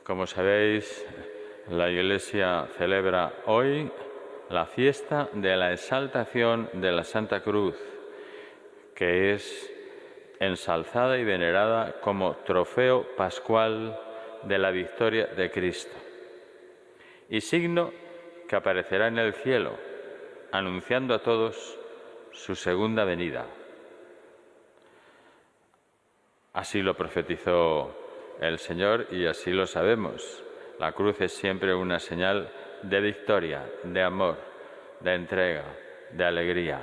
Como sabéis, la Iglesia celebra hoy la fiesta de la exaltación de la Santa Cruz, que es ensalzada y venerada como trofeo pascual de la victoria de Cristo y signo que aparecerá en el cielo, anunciando a todos su segunda venida. Así lo profetizó el Señor y así lo sabemos. La cruz es siempre una señal de victoria, de amor, de entrega, de alegría.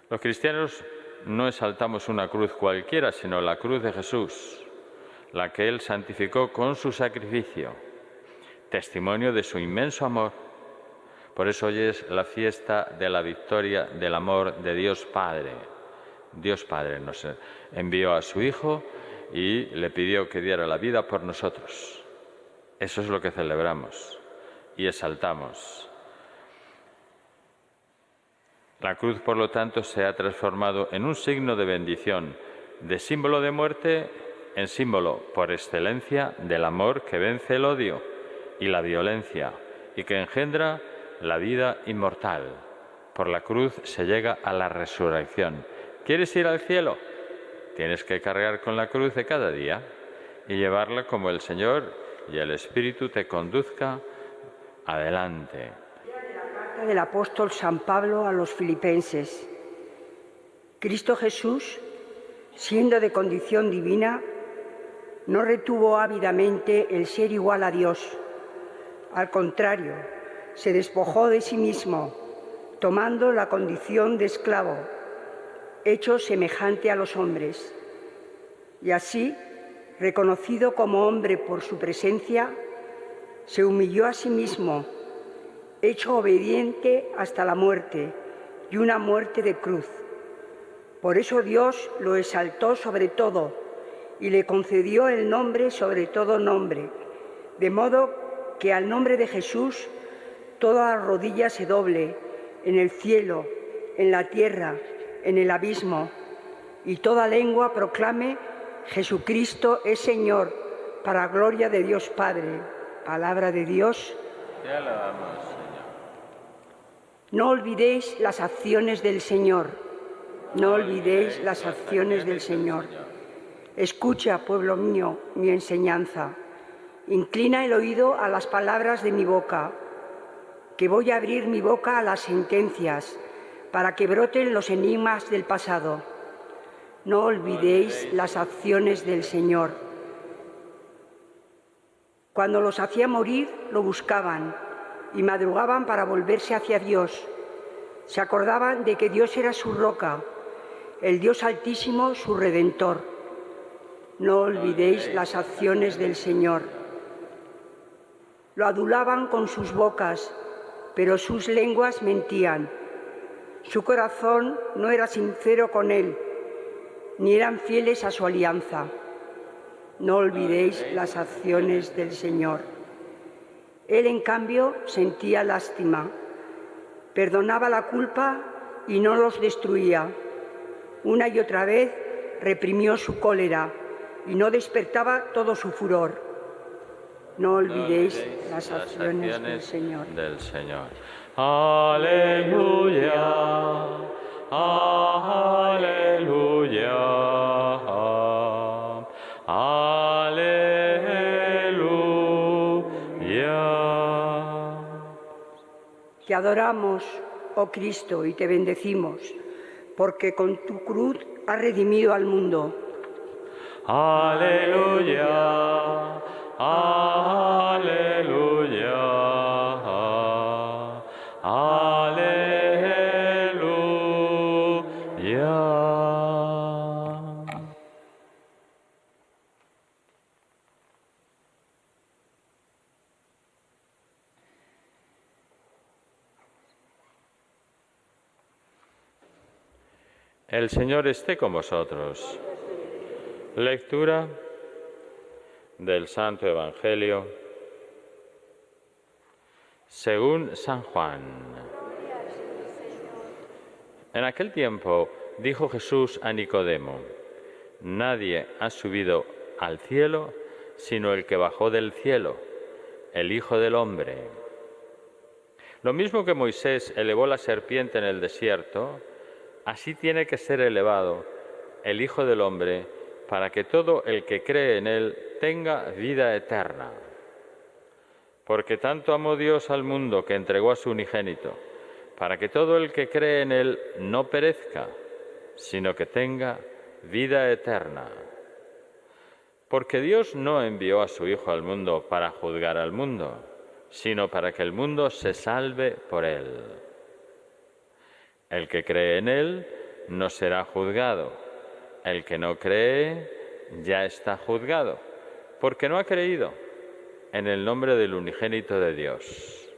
Los cristianos no exaltamos una cruz cualquiera, sino la cruz de Jesús, la que Él santificó con su sacrificio, testimonio de su inmenso amor. Por eso hoy es la fiesta de la victoria del amor de Dios Padre. Dios Padre nos envió a su Hijo y le pidió que diera la vida por nosotros. Eso es lo que celebramos y exaltamos. La cruz, por lo tanto, se ha transformado en un signo de bendición, de símbolo de muerte en símbolo, por excelencia, del amor que vence el odio y la violencia y que engendra la vida inmortal. Por la cruz se llega a la resurrección. ¿Quieres ir al cielo? Tienes que cargar con la cruz de cada día y llevarla como el Señor y el Espíritu te conduzca adelante. Carta del apóstol San Pablo a los filipenses. Cristo Jesús, siendo de condición divina, no retuvo ávidamente el ser igual a Dios. Al contrario, se despojó de sí mismo, tomando la condición de esclavo, hecho semejante a los hombres. Y así, reconocido como hombre por su presencia, se humilló a sí mismo, hecho obediente hasta la muerte, y una muerte de cruz. Por eso Dios lo exaltó sobre todo y le concedió el nombre sobre todo nombre, de modo que al nombre de Jesús toda rodilla se doble, en el cielo, en la tierra, en el abismo, y toda lengua proclame: Jesucristo es Señor, para gloria de Dios Padre. Palabra de Dios. Te alabamos, Señor. No olvidéis las acciones del Señor. No olvidéis las acciones del Señor. Escucha, pueblo mío, mi enseñanza. Inclina el oído a las palabras de mi boca, que voy a abrir mi boca a las sentencias, para que broten los enigmas del pasado. No olvidéis las acciones del Señor. Cuando los hacía morir, lo buscaban y madrugaban para volverse hacia Dios. Se acordaban de que Dios era su roca, el Dios Altísimo su Redentor. No olvidéis las acciones del Señor. Lo adulaban con sus bocas, pero sus lenguas mentían. Su corazón no era sincero con Él, ni eran fieles a su alianza. No olvidéis las acciones del Señor. Él, en cambio, sentía lástima, perdonaba la culpa y no los destruía. Una y otra vez reprimió su cólera y no despertaba todo su furor. No olvidéis las acciones del Señor. Aleluya, aleluya, aleluya. Te adoramos, oh Cristo, y te bendecimos, porque con tu cruz has redimido al mundo. Aleluya, aleluya, aleluya. El Señor esté con vosotros. Lectura del Santo Evangelio según San Juan. En aquel tiempo dijo Jesús a Nicodemo: Nadie ha subido al cielo sino el que bajó del cielo, el Hijo del Hombre. Lo mismo que Moisés elevó la serpiente en el desierto, así tiene que ser elevado el Hijo del Hombre, para que todo el que cree en él tenga vida eterna. Porque tanto amó Dios al mundo que entregó a su unigénito, para que todo el que cree en él no perezca, sino que tenga vida eterna. Porque Dios no envió a su Hijo al mundo para juzgar al mundo, sino para que el mundo se salve por él. El que cree en él no será juzgado. El que no cree ya está juzgado, porque no ha creído en el nombre del unigénito de Dios.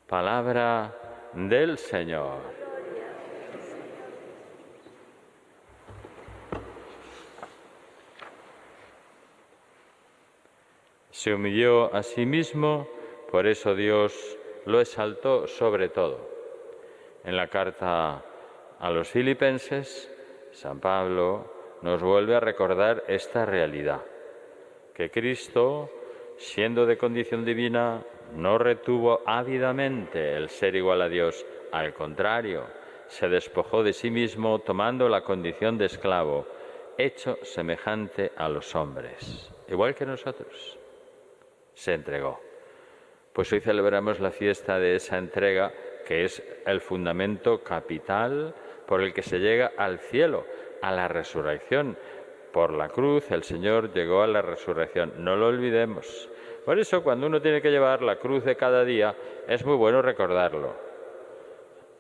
Palabra del Señor. Se humilló a sí mismo, por eso Dios lo exaltó sobre todo. En la carta a los Filipenses, San Pablo nos vuelve a recordar esta realidad, que Cristo, siendo de condición divina, no retuvo ávidamente el ser igual a Dios, al contrario, se despojó de sí mismo tomando la condición de esclavo, hecho semejante a los hombres, igual que nosotros. Se entregó. Pues hoy celebramos la fiesta de esa entrega, que es el fundamento capital por el que se llega al cielo, a la resurrección. Por la cruz el Señor llegó a la resurrección, no lo olvidemos. Por eso cuando uno tiene que llevar la cruz de cada día, es muy bueno recordarlo.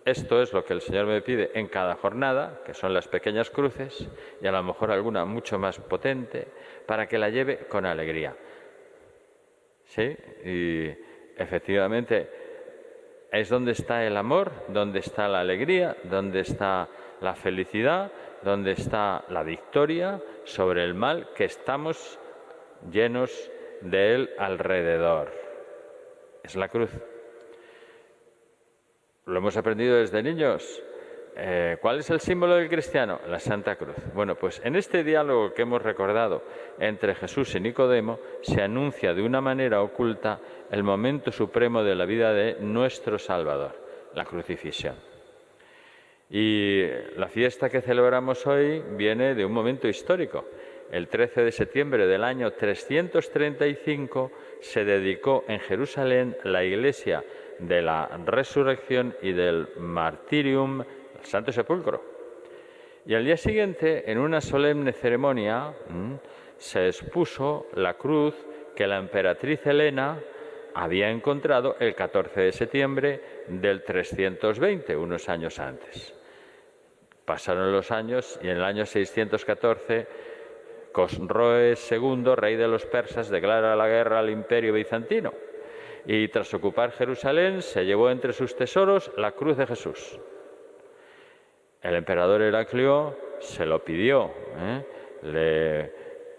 Esto es lo que el Señor me pide en cada jornada, que son las pequeñas cruces, y a lo mejor alguna mucho más potente, para que la lleve con alegría. ¿Sí? Y efectivamente es donde está el amor, donde está la alegría, donde está la felicidad, donde está la victoria sobre el mal que estamos llenos de él alrededor. Es la cruz. Lo hemos aprendido desde niños. ¿Cuál es el símbolo del cristiano? La Santa Cruz. Bueno, pues en este diálogo que hemos recordado entre Jesús y Nicodemo se anuncia de una manera oculta el momento supremo de la vida de nuestro Salvador, la crucifixión. Y la fiesta que celebramos hoy viene de un momento histórico. El 13 de septiembre del año 335 se dedicó en Jerusalén la iglesia de la resurrección y del martirium al Santo Sepulcro. Y al día siguiente, en una solemne ceremonia, se expuso la cruz que la emperatriz Helena había encontrado el 14 de septiembre del 320, unos años antes. Pasaron los años y en el año 614 Cosroes II, rey de los persas, declara la guerra al imperio bizantino y tras ocupar Jerusalén se llevó entre sus tesoros la cruz de Jesús. El emperador Heraclio se lo pidió, le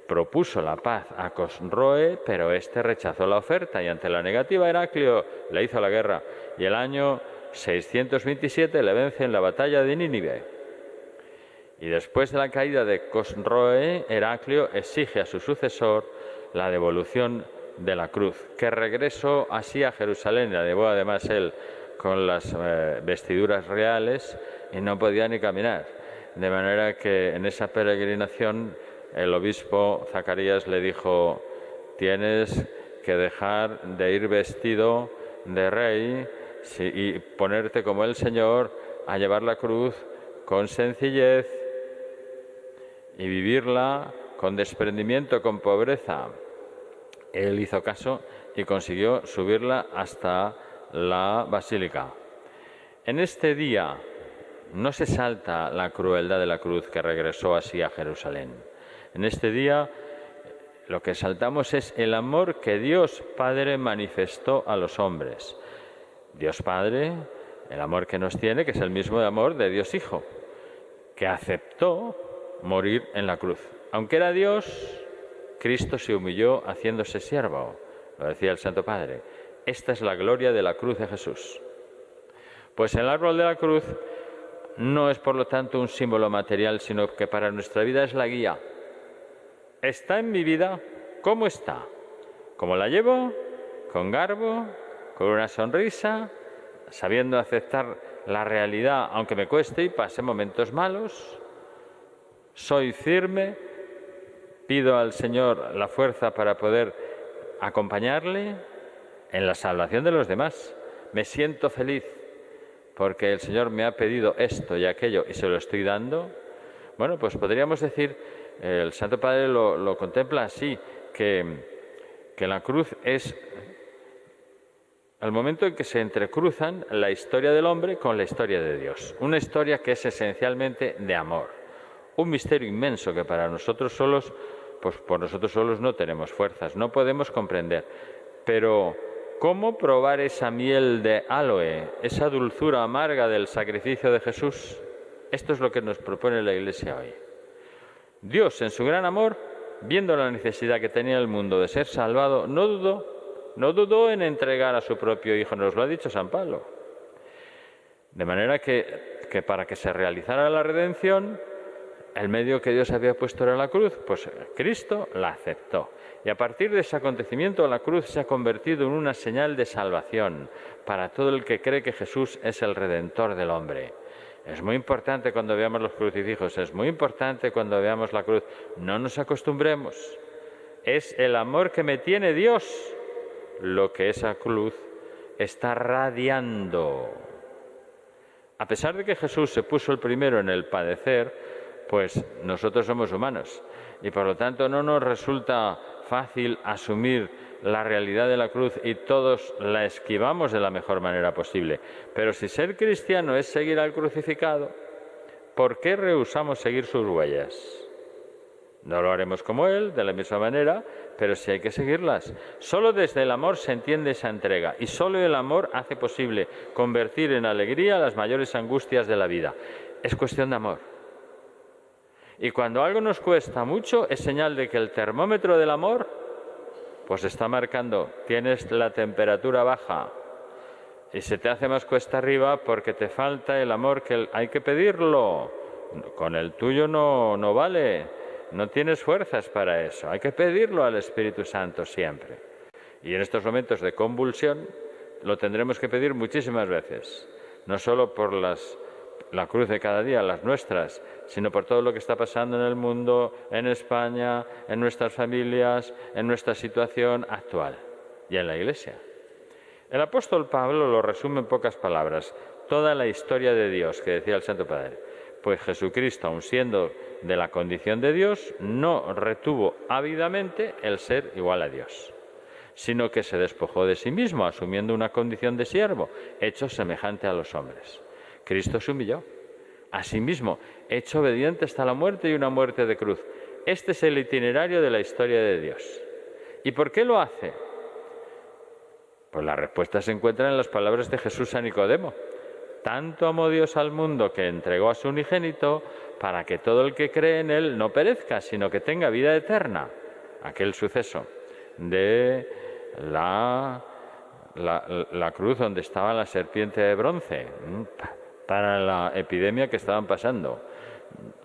propuso la paz a Cosroe, pero este rechazó la oferta y ante la negativa Heraclio le hizo la guerra y el año 627 le vence en la batalla de Nínive. Y después de la caída de Cosroe, Heraclio exige a su sucesor la devolución de la cruz, que regresó así a Jerusalén, la llevó además él con las vestiduras reales y no podía ni caminar. De manera que en esa peregrinación el obispo Zacarías le dijo: tienes que dejar de ir vestido de rey y ponerte como el Señor a llevar la cruz con sencillez y vivirla con desprendimiento, con pobreza. Él hizo caso y consiguió subirla hasta la basílica. En este día no se salta la crueldad de la cruz que regresó así a Jerusalén. En este día lo que saltamos es el amor que Dios Padre manifestó a los hombres. Dios Padre, el amor que nos tiene, que es el mismo amor de Dios Hijo, que aceptó morir en la cruz. Aunque era Dios, Cristo se humilló haciéndose siervo, lo decía el Santo Padre. Esta es la gloria de la cruz de Jesús. Pues en el árbol de la cruz no es por lo tanto un símbolo material, sino que para nuestra vida es la guía. ¿Está en mi vida? ¿Cómo está? ¿Cómo la llevo? ¿Con garbo? ¿Con una sonrisa? ¿Sabiendo aceptar la realidad aunque me cueste y pase momentos malos? ¿Soy firme? ¿Pido al Señor la fuerza para poder acompañarle en la salvación de los demás? ¿Me siento feliz porque el Señor me ha pedido esto y aquello y se lo estoy dando? Bueno, pues podríamos decir, el Santo Padre lo contempla así, que la cruz es el momento en que se entrecruzan la historia del hombre con la historia de Dios. Una historia que es esencialmente de amor. Un misterio inmenso que para nosotros solos, pues por nosotros solos no tenemos fuerzas, no podemos comprender. Pero, ¿cómo probar esa miel de áloe, esa dulzura amarga del sacrificio de Jesús? Esto es lo que nos propone la Iglesia hoy. Dios, en su gran amor, viendo la necesidad que tenía el mundo de ser salvado, no dudó en entregar a su propio Hijo, nos lo ha dicho San Pablo. De manera que para que se realizara la redención, el medio que Dios había puesto era la cruz, pues Cristo la aceptó. Y a partir de ese acontecimiento, la cruz se ha convertido en una señal de salvación para todo el que cree que Jesús es el Redentor del hombre. Es muy importante cuando veamos los crucifijos, es muy importante cuando veamos la cruz. No nos acostumbremos. Es el amor que me tiene Dios lo que esa cruz está radiando. A pesar de que Jesús se puso el primero en el padecer, pues nosotros somos humanos y por lo tanto no nos resulta fácil asumir la realidad de la cruz y todos la esquivamos de la mejor manera posible. Pero si ser cristiano es seguir al crucificado, ¿por qué rehusamos seguir sus huellas? No lo haremos como Él, de la misma manera, pero sí hay que seguirlas. Solo desde el amor se entiende esa entrega y solo el amor hace posible convertir en alegría las mayores angustias de la vida. Es cuestión de amor. Y cuando algo nos cuesta mucho, es señal de que el termómetro del amor pues está marcando, tienes la temperatura baja y se te hace más cuesta arriba porque te falta el amor que hay que pedirlo. Con el tuyo no vale, no tienes fuerzas para eso, hay que pedirlo al Espíritu Santo siempre. Y en estos momentos de convulsión lo tendremos que pedir muchísimas veces, no solo por la cruz de cada día, las nuestras, sino por todo lo que está pasando en el mundo, en España, en nuestras familias, en nuestra situación actual y en la Iglesia. El apóstol Pablo lo resume en pocas palabras, toda la historia de Dios, que decía el Santo Padre. Pues Jesucristo, aun siendo de la condición de Dios, no retuvo ávidamente el ser igual a Dios, sino que se despojó de sí mismo, asumiendo una condición de siervo, hecho semejante a los hombres. Cristo se humilló a sí mismo, hecho obediente hasta la muerte y una muerte de cruz. Este es el itinerario de la historia de Dios. ¿Y por qué lo hace? Pues la respuesta se encuentra en las palabras de Jesús a Nicodemo. Tanto amó Dios al mundo que entregó a su unigénito para que todo el que cree en Él no perezca, sino que tenga vida eterna. Aquel suceso de la cruz donde estaba la serpiente de bronce para la epidemia que estaban pasando,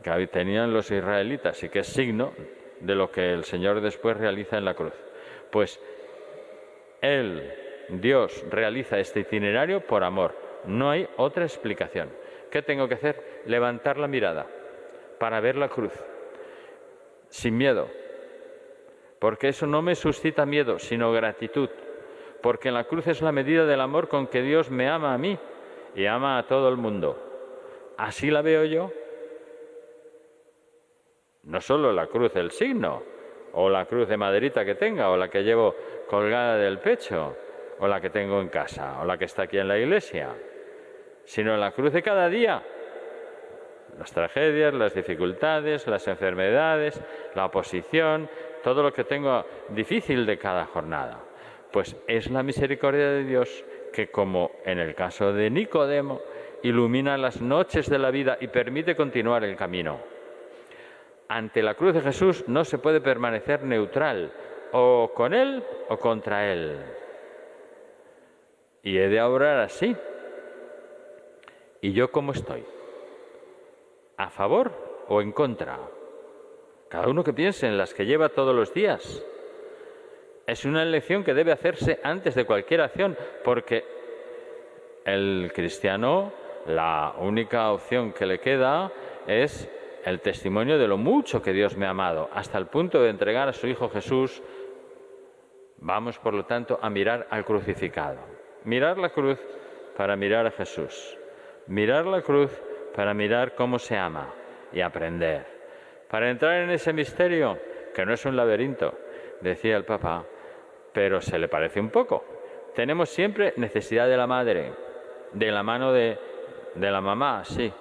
que tenían los israelitas y que es signo de lo que el Señor después realiza en la cruz. Pues Él, Dios, realiza este itinerario por amor. No hay otra explicación. ¿Qué tengo que hacer? Levantar la mirada para ver la cruz, sin miedo, porque eso no me suscita miedo, sino gratitud, porque la cruz es la medida del amor con que Dios me ama a mí y ama a todo el mundo. Así la veo yo. No solo la cruz del signo, o la cruz de maderita que tenga, o la que llevo colgada del pecho, o la que tengo en casa, o la que está aquí en la iglesia, sino la cruz de cada día. Las tragedias, las dificultades, las enfermedades, la oposición, todo lo que tengo difícil de cada jornada. Pues es la misericordia de Dios que, como en el caso de Nicodemo, ilumina las noches de la vida y permite continuar el camino. Ante la cruz de Jesús no se puede permanecer neutral, o con Él o contra Él. Y he de obrar así. ¿Y yo cómo estoy? ¿A favor o en contra? Cada uno que piense en las que lleva todos los días. Es una elección que debe hacerse antes de cualquier acción, porque el cristiano, la única opción que le queda es el testimonio de lo mucho que Dios me ha amado, hasta el punto de entregar a su Hijo Jesús. Vamos, por lo tanto, a mirar al crucificado. Mirar la cruz para mirar a Jesús. Mirar la cruz para mirar cómo se ama y aprender. Para entrar en ese misterio, que no es un laberinto, decía el Papa, pero se le parece un poco. Tenemos siempre necesidad de la madre, de la mano de la mamá, sí.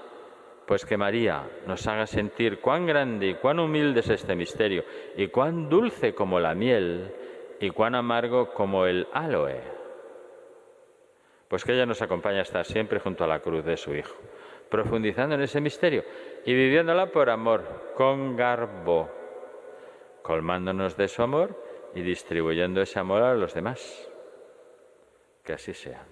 Pues que María nos haga sentir cuán grande y cuán humilde es este misterio, y cuán dulce como la miel, y cuán amargo como el áloe. Pues que ella nos acompañe a estar siempre junto a la cruz de su Hijo, profundizando en ese misterio y viviéndola por amor, con garbo, colmándonos de su amor y distribuyendo ese amor a los demás. Que así sea.